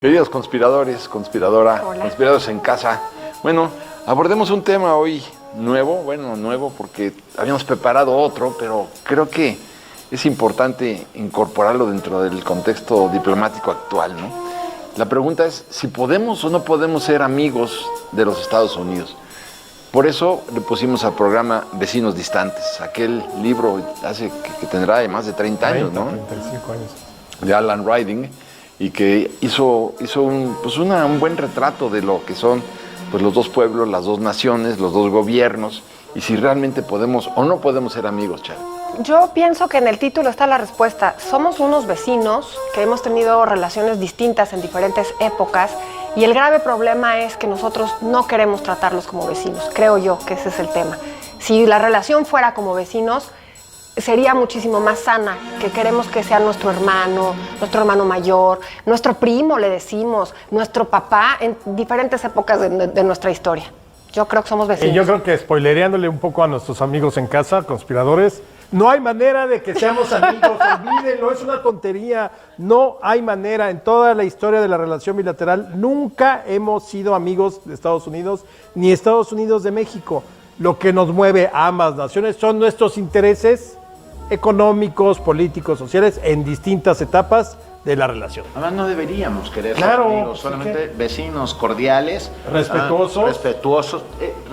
Queridos conspiradores, conspiradora, Hola. conspiradores en casa. Bueno, abordemos un tema hoy nuevo, nuevo porque habíamos preparado otro, pero creo que es importante incorporarlo dentro del contexto diplomático actual, ¿no? La pregunta es si podemos o no podemos ser amigos de los Estados Unidos. Por eso le pusimos al programa Vecinos Distantes, aquel libro que tendrá más de 30 años, ¿no? 35 años. De Alan Riding, y que hizo un buen retrato de lo que son pues, los dos pueblos, las dos naciones, los dos gobiernos, y si realmente podemos o no podemos ser amigos, Charo. Yo pienso que en el título está la respuesta. Somos unos vecinos que hemos tenido relaciones distintas en diferentes épocas y el grave problema es que nosotros no queremos tratarlos como vecinos. Creo yo que ese es el tema. Si la relación fuera como vecinos, sería muchísimo más sana, que queremos que sea nuestro hermano mayor, nuestro primo, le decimos, nuestro papá, en diferentes épocas de nuestra historia. Yo creo que somos vecinos. Y yo creo que spoilereándole un poco a nuestros amigos en casa, conspiradores, no hay manera de que seamos amigos, olvídenlo, es una tontería. No hay manera, en toda la historia de la relación bilateral, nunca hemos sido amigos de Estados Unidos, ni Estados Unidos de México. Lo que nos mueve a ambas naciones son nuestros intereses económicos, políticos, sociales, en distintas etapas de la relación. Además no deberíamos querer Claro, ser amigos, solamente vecinos cordiales, respetuosos. respetuosos, el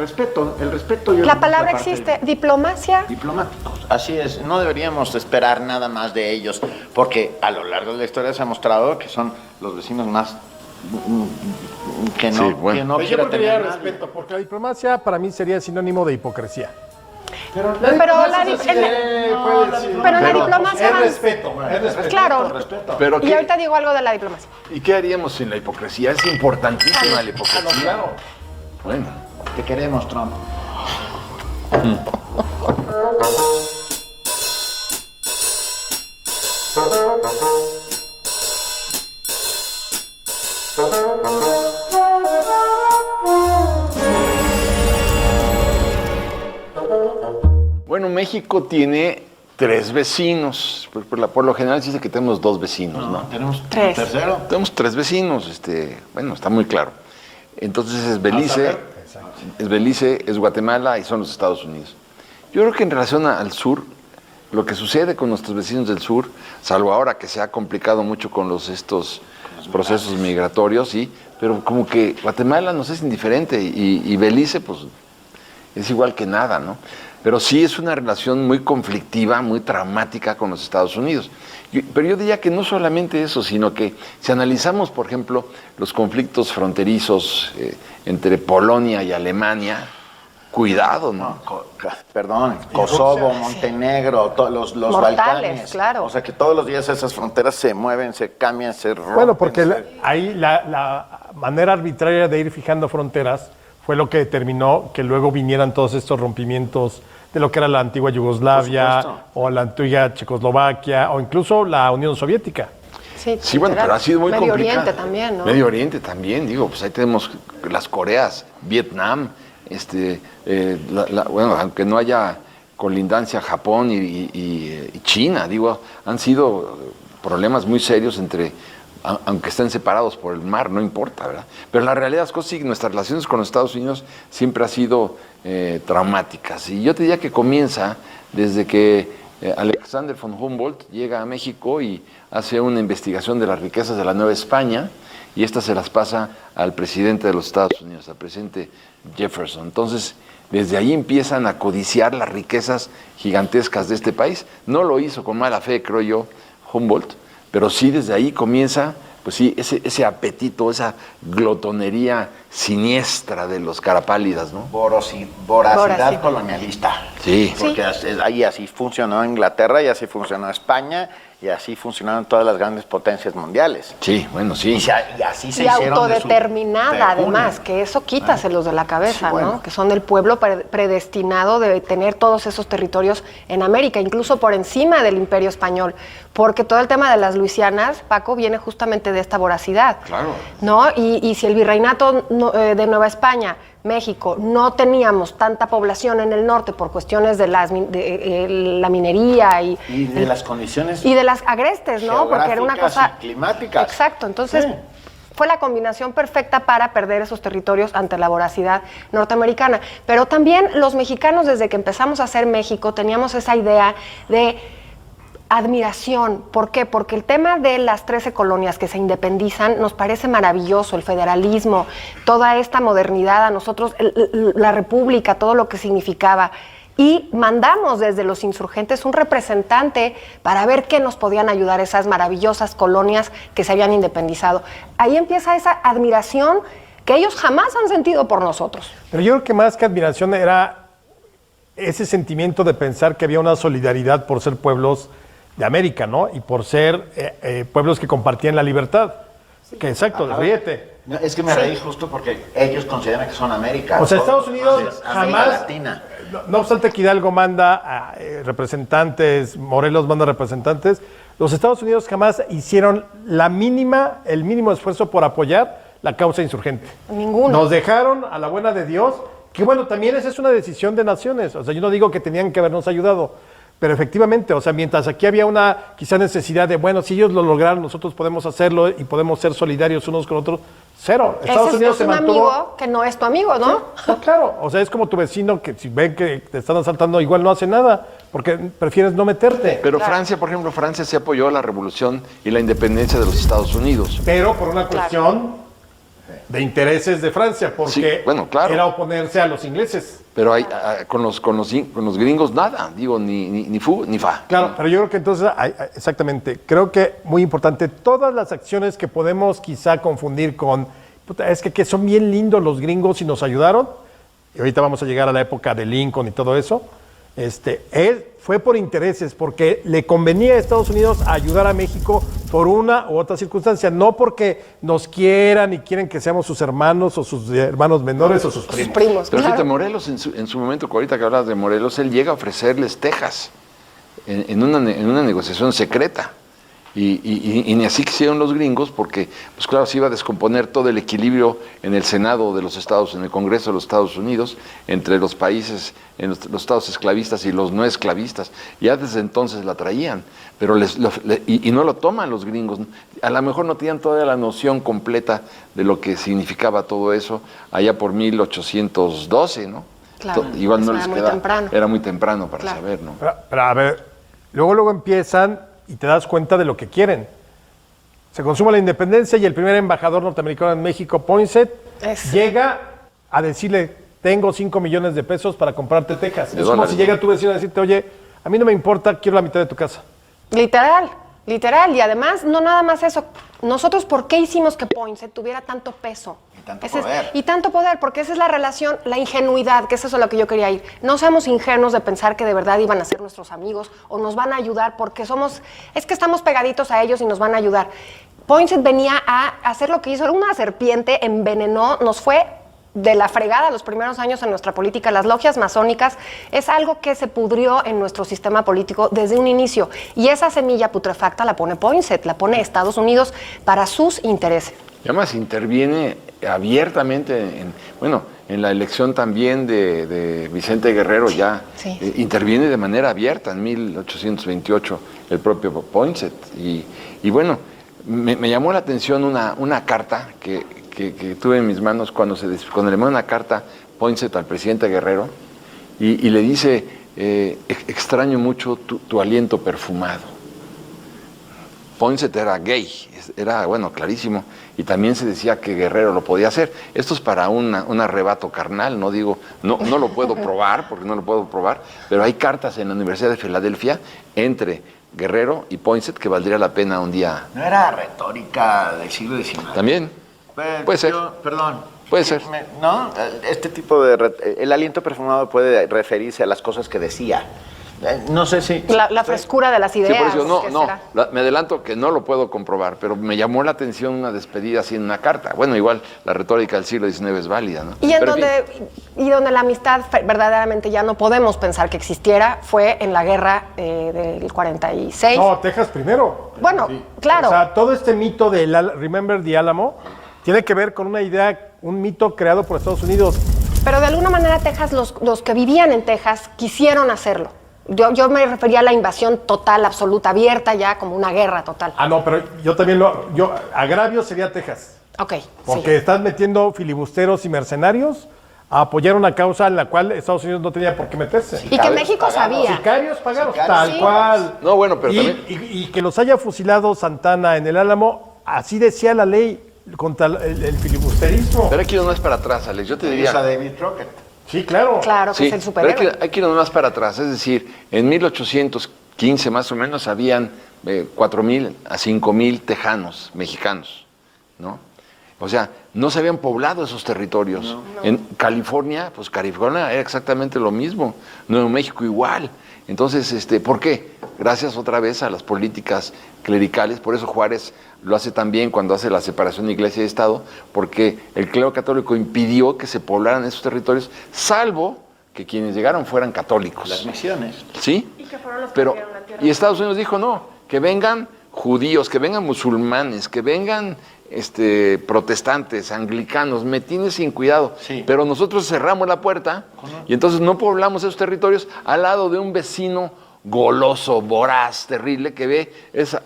respeto. La palabra existe, diplomacia. Diplomáticos, así es. No deberíamos esperar nada más de ellos, porque a lo largo de la historia se ha mostrado que son los vecinos más que no, Sí, bueno. que no Yo quiera pondría tener respeto, porque la diplomacia para mí sería sinónimo de hipocresía. Pero la diplomacia es va- respeto, es respeto. Claro. respeto. Pero Y ahorita digo algo de la diplomacia. ¿Y qué haríamos sin la hipocresía? Es importantísima la hipocresía. Claro. Bueno, Te queremos, Trump. Bueno, México tiene 3 vecinos. Por lo general se dice que tenemos 2 vecinos, ¿no? Tenemos Tres. tercero. Tenemos 3 vecinos, bueno, está muy claro. Entonces es Belice, es Guatemala y son los Estados Unidos. Yo creo que en relación al sur, lo que sucede con nuestros vecinos del sur, salvo ahora que se ha complicado mucho con estos procesos migratorios, sí, pero como que Guatemala nos es indiferente y Belice, pues, es igual que nada, ¿no? Pero sí es una relación muy conflictiva, muy traumática con los Estados Unidos. Pero yo diría que no solamente eso, sino que si analizamos, por ejemplo, los conflictos fronterizos entre Polonia y Alemania, cuidado, ¿no? Kosovo, Montenegro, los Mortales, Balcanes. claro. O sea que todos los días esas fronteras se mueven, se cambian, se rompen. Bueno, porque ahí la manera arbitraria de ir fijando fronteras fue lo que determinó que luego vinieran todos estos rompimientos de lo que era la antigua Yugoslavia o la antigua Checoslovaquia o incluso la Unión Soviética. Sí, bueno, pero ha sido muy Medio complicado. Oriente también, ¿no? Medio Oriente también, digo, pues ahí tenemos las Coreas, Vietnam, bueno, aunque no haya colindancia Japón y China, digo, han sido problemas muy serios aunque estén separados por el mar, no importa, ¿verdad? Pero la realidad es que sí, nuestras relaciones con los Estados Unidos siempre han sido traumáticas. Y yo te diría que comienza desde que Alexander von Humboldt llega a México y hace una investigación de las riquezas de la Nueva España, y estas se las pasa al presidente de los Estados Unidos, al presidente Jefferson. Entonces, desde ahí empiezan a codiciar las riquezas gigantescas de este país. No lo hizo con mala fe, creo yo, Humboldt, pero sí desde ahí comienza, pues sí, ese apetito, esa glotonería siniestra de los carapálidas, ¿no? Voracidad colonialista. Sí. Porque ahí así funcionó Inglaterra y así funcionó España y así funcionaron todas las grandes potencias mundiales. Sí, bueno, sí. Y así se Y hicieron autodeterminada, de además, que eso quítaselos de la cabeza, Sí, bueno. ¿no? Que son el pueblo predestinado de tener todos esos territorios en América, incluso por encima del Imperio Español, porque todo el tema de las Luisianas, Paco, viene justamente de esta voracidad. Claro. ¿No? Y si el virreinato de Nueva España, México, no teníamos tanta población en el norte por cuestiones de la minería y de las condiciones y de las agrestes, ¿no? Porque era una cosa climáticas. Exacto, entonces Sí. fue la combinación perfecta para perder esos territorios ante la voracidad norteamericana. Pero también los mexicanos, desde que empezamos a hacer México, teníamos esa idea de admiración. ¿Por qué? Porque el tema de las 13 colonias que se independizan nos parece maravilloso, el federalismo, toda esta modernidad, a nosotros, la república, todo lo que significaba. Y mandamos desde los insurgentes un representante para ver qué nos podían ayudar esas maravillosas colonias que se habían independizado. Ahí empieza esa admiración que ellos jamás han sentido por nosotros. Pero yo creo que más que admiración era ese sentimiento de pensar que había una solidaridad por ser pueblos de América, ¿no? Y por ser pueblos que compartían la libertad. Sí. Que exacto, ríete. No, es que me reí justo porque ellos consideran que son América. O sea, Estados Unidos jamás, Latina. No obstante que Hidalgo manda a representantes, Morelos manda representantes, los Estados Unidos jamás hicieron el mínimo esfuerzo por apoyar la causa insurgente. Ninguno. Nos dejaron a la buena de Dios, que bueno, también esa es una decisión de naciones. O sea, yo no digo que tenían que habernos ayudado, pero efectivamente, o sea, mientras aquí había una quizá necesidad de, bueno, si ellos lo lograron, nosotros podemos hacerlo y podemos ser solidarios unos con otros, cero. Estados Unidos es un amigo que no es tu amigo, ¿no? Sí, no, claro, o sea, es como tu vecino que si ven que te están asaltando, igual no hace nada, porque prefieres no meterte. Pero Francia, por ejemplo, Francia se apoyó la revolución y la independencia de los Estados Unidos. Pero por una cuestión de intereses de Francia, porque sí, bueno, claro, era oponerse a los ingleses. Pero con los gringos nada, digo, ni fu ni fa. Claro, pero yo creo que entonces, exactamente, creo que muy importante, todas las acciones que podemos quizá confundir con, es que son bien lindos los gringos y nos ayudaron, y ahorita vamos a llegar a la época de Lincoln y todo eso, fue por intereses, porque le convenía a Estados Unidos ayudar a México por una u otra circunstancia, no porque nos quieran y quieren que seamos sus hermanos o sus hermanos menores o sus primos. Pero claro. fíjate, Morelos, en su momento, ahorita que hablas de Morelos, él llega a ofrecerles Texas en una negociación secreta. Y ni así quisieron los gringos porque, pues claro, se iba a descomponer todo el equilibrio en el Senado de los Estados, en el Congreso de los Estados Unidos, entre los países, en los estados esclavistas y los no esclavistas. Ya desde entonces la traían, pero y no lo toman los gringos. A lo mejor no tenían todavía la noción completa de lo que significaba todo eso allá por 1812, ¿no? Claro, igual no les quedaba. Temprano. Era muy temprano para saber, ¿no? Pero a ver, luego empiezan y te das cuenta de lo que quieren. Se consuma la independencia y el primer embajador norteamericano en México, Poinsett, llega a decirle, tengo 5 millones de pesos para comprarte Texas. Es como si llega tu vecino a decirte, oye, a mí no me importa, quiero la mitad de tu casa. Literal. Y además, no nada más eso. Nosotros, ¿por qué hicimos que Poinsett tuviera tanto peso? Y tanto poder, porque esa es la relación, la ingenuidad, que es eso a lo que yo quería ir. No seamos ingenuos de pensar que de verdad iban a ser nuestros amigos o nos van a ayudar porque es que estamos pegaditos a ellos y nos van a ayudar. Poinsett venía a hacer lo que hizo, era una serpiente, envenenó, nos fue de la fregada los primeros años en nuestra política. Las logias masónicas es algo que se pudrió en nuestro sistema político desde un inicio. Y esa semilla putrefacta la pone Poinsett, la pone Estados Unidos para sus intereses. Y además interviene abiertamente en la elección también de Vicente Guerrero ya. Sí. Interviene de manera abierta en 1828 el propio Poinsett. Y bueno, me llamó la atención una carta que tuve en mis manos cuando le manda una carta Poinsett al presidente Guerrero y le dice, extraño mucho tu aliento perfumado. Poinsett era gay, era, bueno, clarísimo, y también se decía que Guerrero lo podía hacer. Esto es para un arrebato carnal, no digo, no lo puedo probar, porque no lo puedo probar, pero hay cartas en la Universidad de Filadelfia entre Guerrero y Poinsett que valdría la pena un día. ¿No era retórica del siglo XIX? También, puede ser. Perdón. Puede ser. ¿No? Este tipo el aliento perfumado puede referirse a las cosas que decía. No sé si... La frescura de las ideas. Sí, por eso me adelanto que no lo puedo comprobar, pero me llamó la atención una despedida así en una carta. Bueno, igual la retórica del siglo XIX es válida, ¿no? Y donde la amistad verdaderamente ya no podemos pensar que existiera fue en la guerra del 46. No, Texas primero. Bueno, sí. Claro. O sea, todo este mito de Remember the Alamo tiene que ver con una idea, un mito creado por Estados Unidos. Pero de alguna manera Texas, los que vivían en Texas quisieron hacerlo. Yo me refería a la invasión total, absoluta, abierta ya, como una guerra total. Ah, no, pero yo también agravio sería Texas. Ok, Porque estás metiendo filibusteros y mercenarios a apoyar una causa en la cual Estados Unidos no tenía por qué meterse. Y que México sabía. Sicarios pagados, Sicarios. tal Sí. cual. No, bueno, pero y, también- y que los haya fusilado Santana en el Álamo, así decía la ley contra el filibusterismo. Pero hay que ir más para atrás, Alex. Yo te diría... Esa David Crockett. Sí, claro. Claro que Sí, es el pero superhéroe. hay que ir más para atrás. Es decir, en 1815 más o menos habían 4,000 a 5,000 tejanos mexicanos, ¿no? O sea, no se habían poblado esos territorios. En California, pues California era exactamente lo mismo. Nuevo México igual. Entonces, ¿por qué? Gracias otra vez a las políticas clericales. Por eso Juárez lo hace también cuando hace la separación de Iglesia y Estado, porque el clero católico impidió que se poblaran esos territorios, salvo que quienes llegaron fueran católicos. Las misiones. ¿Sí? Y que fueron los que Pero, abrieron la tierra. y Estados Unidos dijo no, que vengan judíos, que vengan musulmanes, que vengan protestantes, anglicanos, me tienes sin cuidado. Sí. Pero nosotros cerramos la puerta y entonces no poblamos esos territorios al lado de un vecino goloso, voraz, terrible, que ve,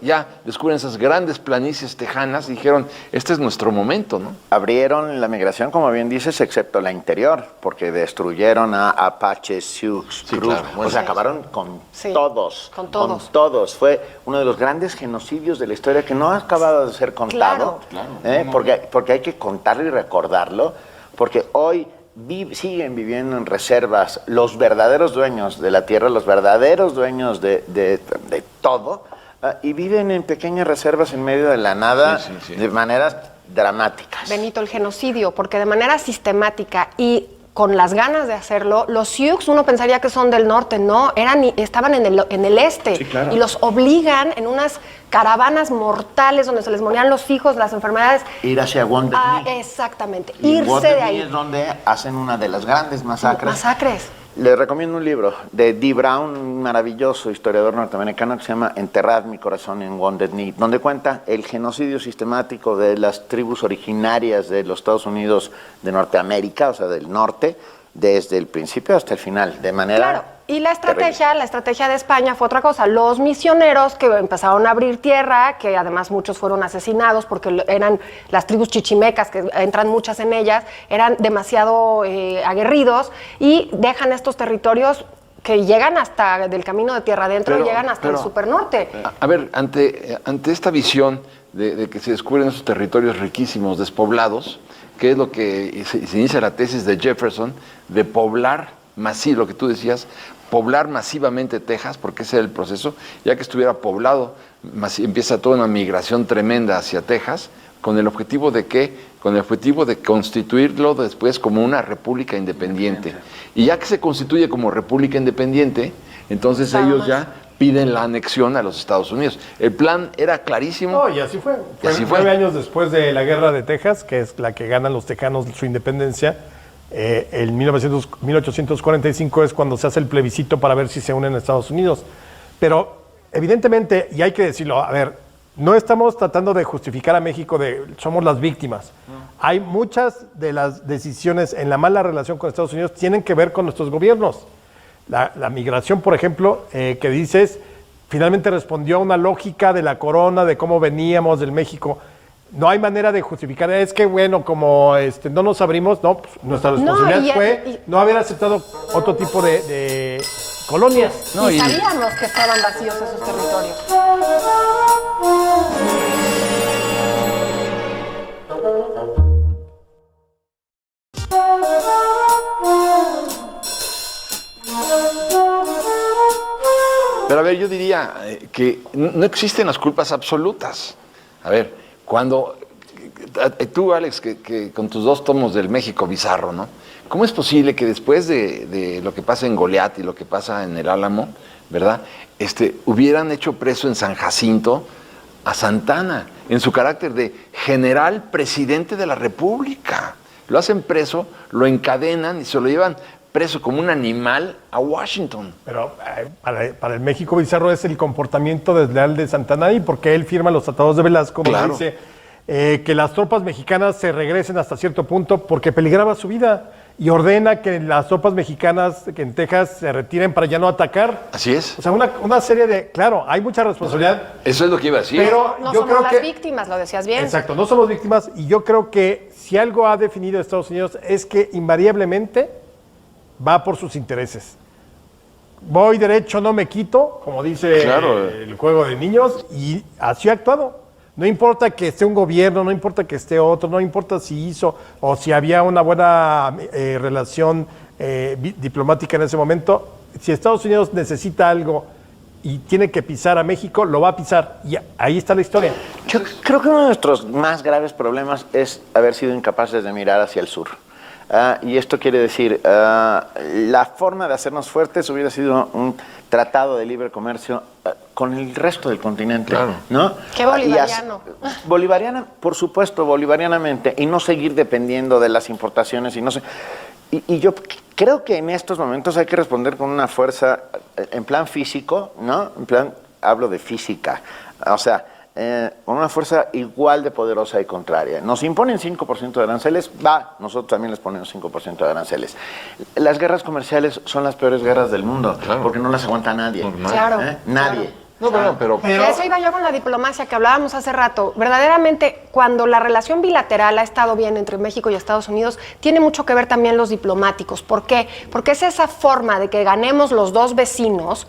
ya descubren esas grandes planicies tejanas y dijeron, este es nuestro momento, ¿no? Abrieron la migración, como bien dices, excepto la interior, porque destruyeron a Apaches, Sioux, Sí, Cruz. claro. O sea, acabaron con Sí, todos. con todos. Con todos. Fue uno de los grandes genocidios de la historia que no ha acabado de ser contado. Claro. Porque hay que contarlo y recordarlo, porque hoy siguen viviendo en reservas los verdaderos dueños de la tierra, los verdaderos dueños de todo, y viven en pequeñas reservas en medio de la nada Sí. de maneras dramáticas. Benito, el genocidio, porque de manera sistemática y con las ganas de hacerlo, los Sioux uno pensaría que son del norte, no, estaban en el este, Sí, claro. y los obligan en unas caravanas mortales donde se les morían los hijos, las enfermedades. Ir hacia Wounded Knee. Exactamente, Y irse Wounded de Knee ahí. es donde hacen una de las grandes masacres. Masacres. Les recomiendo un libro de Dee Brown, un maravilloso historiador norteamericano que se llama Enterrad mi corazón en Wounded Knee, donde cuenta el genocidio sistemático de las tribus originarias de los Estados Unidos de Norteamérica, o sea, del norte, desde el principio hasta el final, de manera... Claro, y la estrategia de España fue otra cosa. Los misioneros que empezaron a abrir tierra, que además muchos fueron asesinados porque eran las tribus chichimecas, que entran muchas en ellas, eran demasiado aguerridos y dejan estos territorios que llegan hasta del camino de tierra adentro, llegan hasta el supernorte. A ver, ante esta visión de que se descubren esos territorios riquísimos, despoblados, que es lo que se inicia la tesis de Jefferson, de poblar masivo, lo que tú decías, poblar masivamente Texas, porque ese era el proceso, ya que estuviera poblado, empieza toda una migración tremenda hacia Texas, con el objetivo de ¿qué? Con el objetivo de constituirlo después como una república independiente. Y ya que se constituye como república independiente, entonces ellos ya piden la anexión a los Estados Unidos. El plan era clarísimo. No, y así fue. Y así fue. 9 años después de la guerra de Texas, que es la que ganan los tejanos su independencia, en 1845 es cuando se hace el plebiscito para ver si se unen a Estados Unidos. Pero evidentemente, y hay que decirlo, a ver, no estamos tratando de justificar a México de somos las víctimas. Hay muchas de las decisiones en la mala relación con Estados Unidos tienen que ver con nuestros gobiernos. La migración, por ejemplo, que dices, finalmente respondió a una lógica de la corona, de cómo veníamos del México. No hay manera de justificar. Es que, bueno, como no nos abrimos, no, pues, nuestra responsabilidad fue no haber aceptado otro tipo de colonias. No, y y- sabíamos que estaban vacíos esos territorios. Pero a ver, yo diría que no existen las culpas absolutas. A ver, cuando tú, Alex, que con tus 2 tomos del México bizarro, ¿no? ¿Cómo es posible que después de lo que pasa en Goliat y lo que pasa en el Álamo, ¿verdad? Hubieran hecho preso en San Jacinto a Santana, en su carácter de general presidente de la República? Lo hacen preso, lo encadenan y se lo llevan preso como un animal a Washington. Pero para el México bizarro es el comportamiento desleal de Santana Aní, porque él firma los tratados de Velasco, donde Claro. dice que las tropas mexicanas se regresen hasta cierto punto porque peligraba su vida. y ordena que las tropas mexicanas que en Texas se retiren para ya no atacar. Así es. O sea, una serie de... Claro, hay mucha responsabilidad, Eso es lo que iba a decir. pero No yo somos creo las que... víctimas, lo decías bien. Exacto, no somos víctimas y yo creo que si algo ha definido Estados Unidos es que invariablemente va por sus intereses. Voy derecho, no me quito, como dice Claro. el juego de niños, y así ha actuado. No importa que esté un gobierno, no importa que esté otro, no importa si hizo o si había una buena relación diplomática en ese momento. Si Estados Unidos necesita algo y tiene que pisar a México, lo va a pisar. Y ahí está la historia. Yo creo que uno de nuestros más graves problemas es haber sido incapaces de mirar hacia el sur. Y esto quiere decir, la forma de hacernos fuertes hubiera sido un tratado de libre comercio con el resto del continente, Claro. ¿no? Qué bolivariano. Bolivariana, por supuesto, bolivarianamente, y no seguir dependiendo de las importaciones y no sé. Y yo creo que en estos momentos hay que responder con una fuerza en plan físico, ¿no? En plan, hablo de física, o sea, con una fuerza igual de poderosa y contraria. Nos imponen 5% de aranceles, nosotros también les ponemos 5% de aranceles. Las guerras comerciales son las peores guerras del mundo, Claro. porque no las aguanta nadie. Normal. Claro. Nadie. No, pero A eso iba yo con la diplomacia que hablábamos hace rato. Verdaderamente, cuando la relación bilateral ha estado bien entre México y Estados Unidos, tiene mucho que ver también los diplomáticos. ¿Por qué? Porque es esa forma de que ganemos los dos vecinos,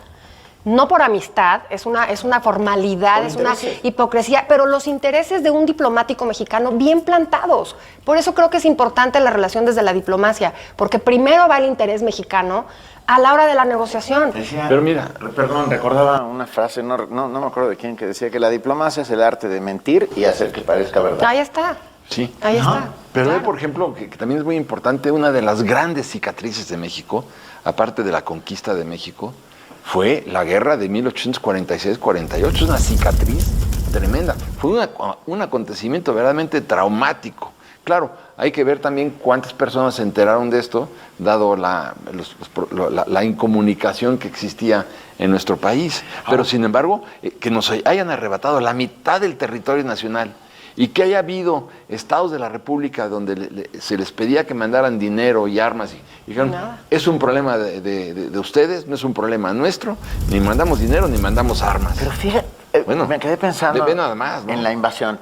no por amistad, es una formalidad, Por es una intereses. hipocresía, pero los intereses de un diplomático mexicano bien plantados. Por eso creo que es importante la relación desde la diplomacia, porque primero va el interés mexicano a la hora de la negociación. Decía, Pero mira, perdón, recordaba una frase, no me acuerdo de quién, que decía que la diplomacia es el arte de mentir y hacer que parezca verdad. Ahí está. sí. Ahí está. Pero Claro. por ejemplo, que también es muy importante, una de las grandes cicatrices de México, aparte de la conquista de México, fue la guerra de 1846-48. Es una cicatriz tremenda. Fue un acontecimiento verdaderamente traumático. Claro, hay que ver también cuántas personas se enteraron de esto, dado la incomunicación que existía en nuestro país. Pero sin embargo, que nos hayan arrebatado la mitad del territorio nacional y que haya habido estados de la República donde se les pedía que mandaran dinero y armas y dijeron, Nada. es un problema de ustedes, no es un problema nuestro, ni mandamos dinero ni mandamos armas. Pero fíjate, Bueno, me quedé pensando ve nada más, ¿no? en la invasión.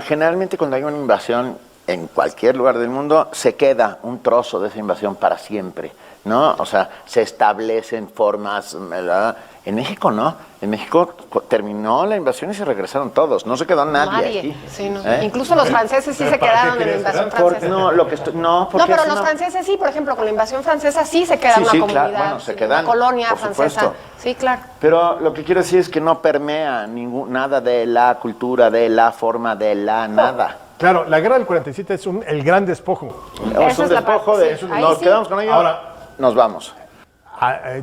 Generalmente cuando hay una invasión en cualquier lugar del mundo, se queda un trozo de esa invasión para siempre, ¿no? O sea, se establecen formas, ¿verdad? En México no. En México terminó la invasión y se regresaron todos. No se quedó nadie aquí. Sí, no. ¿Eh? Incluso los franceses sí se ¿para qué quedaron en la querías invasión quedar? francesa. No, No, porque pero es los una- franceses sí, por ejemplo, con la invasión francesa sí se queda Sí, una sí, comunidad, claro, bueno, se sí, quedan, una colonia por francesa. supuesto. Sí, claro. Pero lo que quiero decir es que no permea nada de la cultura, de la forma, de la nada. Claro, la guerra del 47 es el gran despojo. Esa Es un es la despojo parte, de... sí, ahí Nos sí. quedamos con ello, Ahora- nos vamos.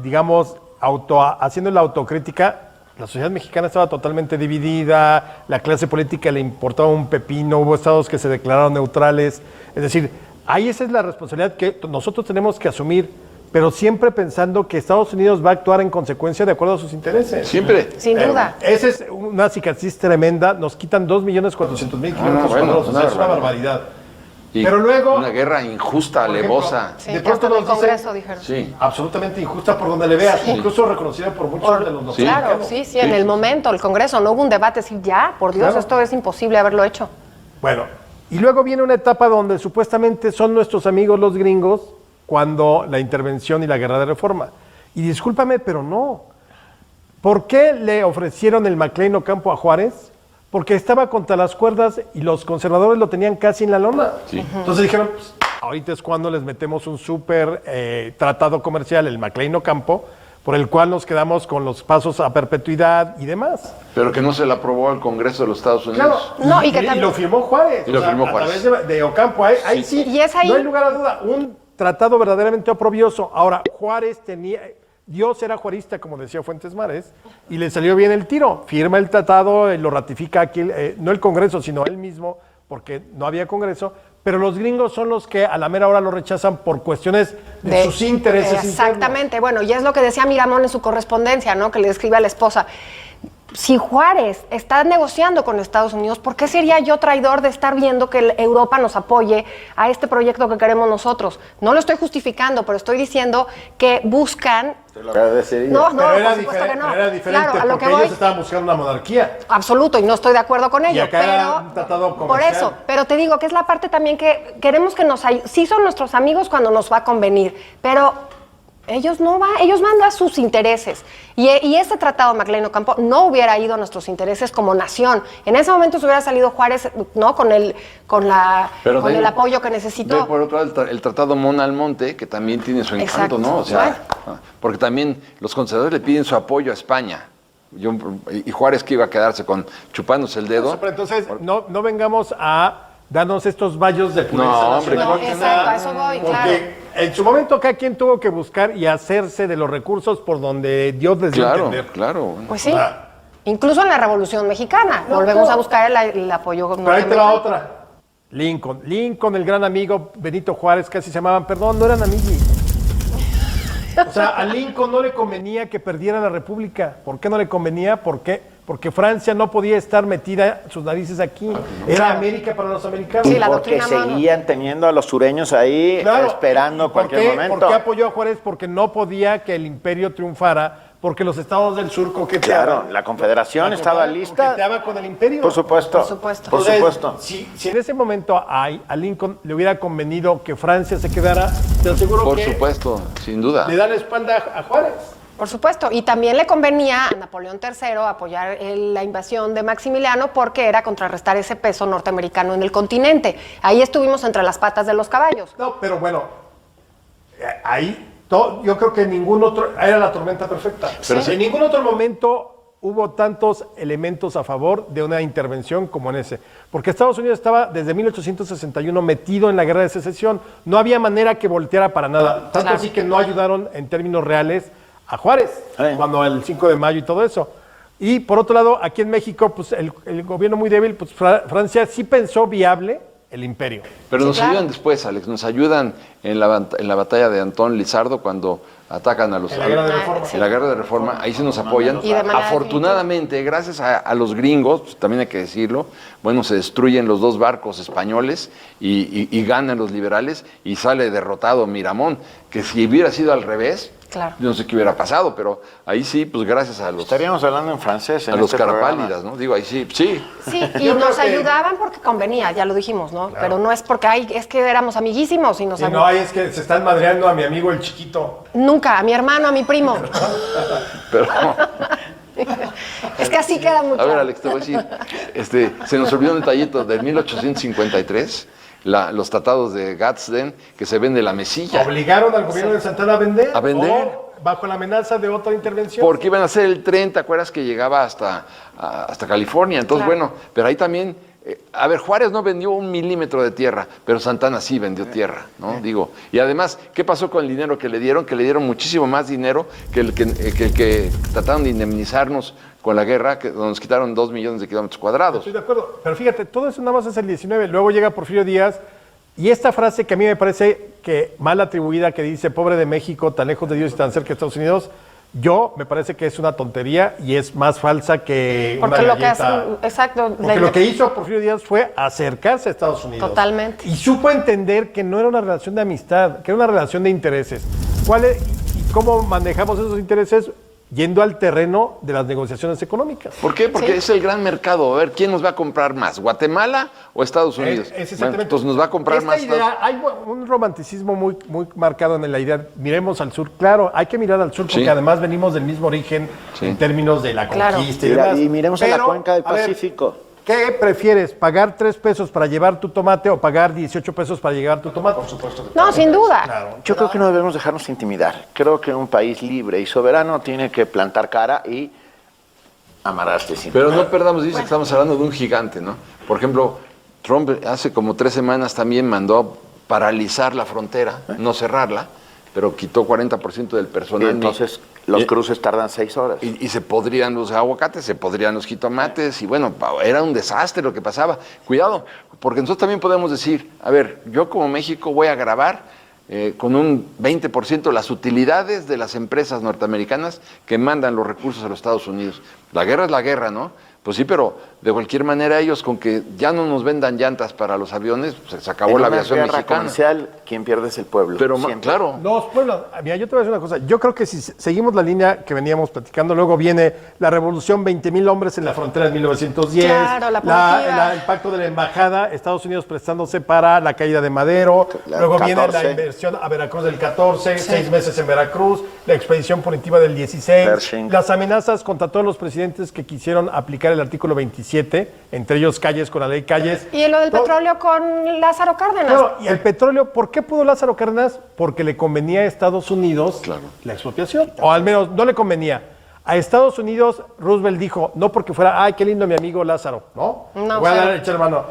Digamos, haciendo la autocrítica, la sociedad mexicana estaba totalmente dividida, la clase política le importaba un pepino, hubo estados que se declararon neutrales. Es decir, ahí esa es la responsabilidad que nosotros tenemos que asumir, pero siempre pensando que Estados Unidos va a actuar en consecuencia de acuerdo a sus intereses. Siempre. Sin duda. Esa es una cicatriz tremenda, nos quitan 2.400.000 kilómetros bueno, cuadrados, o sea, una es una barbaridad. barbaridad. Y Pero luego- una guerra injusta, Por ejemplo, alevosa. Sí, de que hasta pronto en el nos dicen- Congreso dijeron. Sí. Absolutamente injusta por donde le veas, incluso reconocida por muchos de los Sí. Claro, norteamericanos. sí, en el momento, el Congreso, no hubo un debate, decir, ya, por Dios, Claro. esto es imposible haberlo hecho. Bueno, y luego viene una etapa donde supuestamente son nuestros amigos los gringos cuando la intervención y la guerra de reforma. Y discúlpame, pero no. ¿Por qué le ofrecieron el McLean Ocampo a Juárez? Porque estaba contra las cuerdas y los conservadores lo tenían casi en la lona. Sí. Entonces dijeron, pues, ahorita es cuando les metemos un súper tratado comercial, el McLean Ocampo, por el cual nos quedamos con los pasos a perpetuidad y demás. Pero que no se la aprobó al Congreso de los Estados Unidos. Claro, No, y que y también- lo firmó Juárez. Y lo firmó Juárez. A través de Ocampo, ahí sí, Y es ahí- no hay lugar a duda, un tratado verdaderamente oprobioso. Ahora, Juárez Dios era juarista, como decía Fuentes Mares, y le salió bien el tiro. Firma el tratado, lo ratifica aquí, no el Congreso, sino él mismo, porque no había Congreso, pero los gringos son los que a la mera hora lo rechazan por cuestiones de sus intereses Exactamente, bueno, y es lo que decía Miramón en su correspondencia, ¿no? Que le escribe a la esposa. si Juárez está negociando con Estados Unidos, ¿por qué sería yo traidor de estar viendo que Europa nos apoye a este proyecto que queremos nosotros? No lo estoy justificando, pero estoy diciendo que buscan... Lo acabo de decir. No, Pero por supuesto que no. era diferente Claro, a lo porque que voy... ellos estaban buscando una monarquía. Absoluto, y no estoy de acuerdo con ello. Y acá era un tratado por comercial. eso, pero te digo que es la parte también que queremos que nos ayuden. Sí son nuestros amigos cuando nos va a convenir, pero ellos ellos van a sus intereses. Y ese tratado McLean Ocampo no hubiera ido a nuestros intereses como nación. En ese momento se hubiera salido Juárez, ¿no? Con el apoyo que necesitó. Ve por otro lado el tratado Mon Almonte, que también tiene su encanto, Exacto. ¿no? O sea, Bueno. porque también los conservadores le piden su apoyo a España. Y Juárez que iba a quedarse chupándose el dedo. Pero entonces, no vengamos a darnos estos vallos de pureza No, hombre, nacional. claro que exacto, a eso voy, Porque claro. en su momento cada quien tuvo que buscar y hacerse de los recursos por donde Dios les dio a Claro, entender. claro. Pues sí. O sea, Incluso en la Revolución Mexicana. Volvemos a buscar el apoyo. Pero ahí te va norteamericano. otra. Lincoln, el gran amigo, Benito Juárez, casi se llamaban, perdón, no eran amiguis. O sea, a Lincoln no le convenía que perdiera la República. ¿Por qué no le convenía? ¿Por qué? Porque Francia no podía estar metida sus narices aquí. Era América para los americanos. Sí, la Porque doctrina Monroe. seguían teniendo a los sureños ahí Claro. esperando ¿Y por cualquier qué? momento. ¿Por qué apoyó a Juárez? Porque no podía que el imperio triunfara, porque los estados del sur coqueteaban. Claro, la Confederación La estaba Confederación lista. coqueteaba con el imperio. Por supuesto. Por supuesto. Por Entonces, supuesto. Si en ese momento a Lincoln le hubiera convenido que Francia se quedara, te aseguro Por que supuesto, sin duda. le da la espalda a Juárez. Por supuesto, y también le convenía a Napoleón III apoyar la invasión de Maximiliano porque era contrarrestar ese peso norteamericano en el continente. Ahí estuvimos entre las patas de los caballos. No, pero bueno, ahí yo creo que ningún otro, era la tormenta perfecta. Pero en ningún otro momento hubo tantos elementos a favor de una intervención como en ese. Porque Estados Unidos estaba desde 1861 metido en la guerra de secesión. No había manera que volteara para nada. Tanto Claro. así que no ayudaron en términos reales a Juárez, cuando el 5 de mayo y todo eso. Y por otro lado, aquí en México, pues el gobierno muy débil, pues Francia sí pensó viable el imperio. Pero Sí, nos claro. ayudan después, Alex, nos ayudan en la batalla de Antón Lizardo cuando atacan a los... En la guerra de Reforma. En la guerra de Reforma, ahí sí nos apoyan. Y de manera Afortunadamente, gracias a los gringos, pues, también hay que decirlo, bueno, se destruyen los dos barcos españoles y ganan los liberales y sale derrotado Miramón, que si hubiera sido al revés, Claro. yo no sé qué hubiera pasado, pero ahí sí, pues gracias a los Estaríamos hablando en francés. En a los este carapálidas, programa. ¿no? Digo, ahí sí, sí. Sí, y Yo nos creo que- ayudaban porque convenía, ya lo dijimos, ¿no? Pero no es porque es que éramos amiguísimos y nos Y no, ahí es que se están madreando a mi amigo el chiquito. Nunca, a mi hermano, a mi primo. Pero, Es que así queda mucho. a ver, Alex, te voy a decir, se nos olvidó un detallito de 1853, los tratados de Gadsden, que se vende la mesilla. Obligaron al gobierno de Santana a vender. A vender. o bajo la amenaza de otra intervención. Porque iban a hacer el tren, ¿te acuerdas que llegaba hasta California? Entonces, Claro. bueno, pero ahí también, a ver, Juárez no vendió 1 milímetro de tierra, pero Santana sí vendió tierra, ¿no? Digo, y además, ¿qué pasó con el dinero que le dieron? Que le dieron muchísimo más dinero que el que trataron de indemnizarnos con la guerra, que nos quitaron 2 millones de kilómetros cuadrados. Estoy de acuerdo. Pero fíjate, todo eso nada más es el 19. Luego llega Porfirio Díaz. Y esta frase que a mí me parece que mal atribuida, que dice, pobre de México, tan lejos de Dios y tan cerca de Estados Unidos, me parece que es una tontería y es más falsa que Porque una lo que galleta. hacen, exacto. Porque lo que hizo Porfirio Díaz fue acercarse a Estados Unidos. Totalmente. Y supo entender que no era una relación de amistad, que era una relación de intereses. ¿Y cómo manejamos esos intereses? Yendo al terreno de las negociaciones económicas. ¿Por qué? Porque Sí. es el gran mercado. A ver, ¿quién nos va a comprar más? ¿Guatemala o Estados Unidos? Es Bueno, exactamente. entonces nos va a comprar Esta más. idea, hay un romanticismo muy marcado en la idea. Miremos al sur. Claro, hay que mirar al sur porque Sí. además venimos del mismo origen Sí. en términos de la Claro. conquista y Mira, demás. y miremos a la Pero, cuenca del a ver, Pacífico. ¿qué prefieres? ¿Pagar 3 pesos para llevar tu tomate o pagar 18 pesos para llevar tu tomate? Por supuesto. No, sin duda. Claro. Yo creo que no debemos dejarnos intimidar. Creo que un país libre y soberano tiene que plantar cara y amarrarse sin Pero no perdamos de vista que estamos hablando de un gigante, ¿no? Por ejemplo, Trump hace como 3 semanas también mandó paralizar la frontera, no cerrarla, pero quitó 40% del Y personal. entonces los y- cruces tardan 6 horas. Y se podrían los aguacates, se podrían los jitomates, y bueno, era un desastre lo que pasaba. Cuidado, porque nosotros también podemos decir, a ver, yo como México voy a grabar con un 20% las utilidades de las empresas norteamericanas que mandan los recursos a los Estados Unidos. La guerra es la guerra, ¿no? Pues sí, pero de cualquier manera ellos con que ya no nos vendan llantas para los aviones, pues se acabó la aviación En una guerra mexicana. comercial, quien pierde es el pueblo. Pero siempre. claro, Los pueblos, mira, yo te voy a decir una cosa, yo creo que si seguimos la línea que veníamos platicando, luego viene la revolución, 20,000 hombres en la frontera en 1910, Claro, la punitiva. el pacto de la embajada, Estados Unidos prestándose para la caída de Madero, La luego viene 14. la inversión a Veracruz del 14, 6 meses en Veracruz, la expedición punitiva del 16, Pershing. las amenazas contra todos los presidentes que quisieron aplicar el artículo 27, entre ellos Calles con la ley Calles. Y lo del Todo- petróleo con Lázaro Cárdenas. Claro, y el petróleo, ¿por qué pudo Lázaro Cárdenas? Porque le convenía a Estados Unidos Claro. la expropiación. O al menos no le convenía. A Estados Unidos, Roosevelt dijo, no porque fuera, ay, qué lindo mi amigo Lázaro, ¿no? No, Voy a dar cero. echar mano.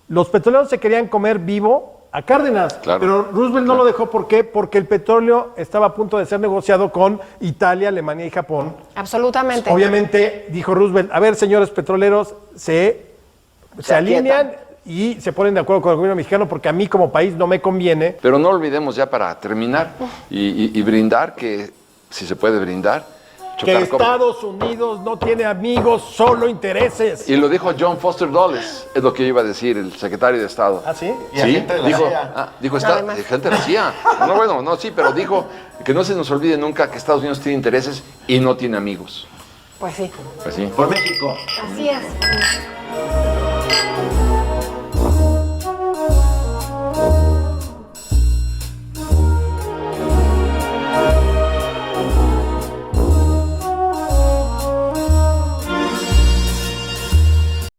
Los petroleros se querían comer vivo a Cárdenas, Claro. pero Roosevelt no lo dejó. ¿Por qué? Porque el petróleo estaba a punto de ser negociado con Italia, Alemania y Japón. Absolutamente. Obviamente, dijo Roosevelt, a ver, señores petroleros, se alinean y se ponen de acuerdo con el gobierno mexicano porque a mí como país no me conviene. pero no olvidemos ya para terminar y brindar, que si se puede brindar, Que chocar copas. Estados Unidos no tiene amigos, solo intereses. Y lo dijo John Foster Dulles, es lo que iba a decir el secretario de Estado. ¿Ah, sí? Y a Sí, gente de la dijo, CIA. Además. gente de la CIA. No, bueno, no, sí, pero dijo que no se nos olvide nunca que Estados Unidos tiene intereses y no tiene amigos. Pues sí. Pues sí. Por México. Así es.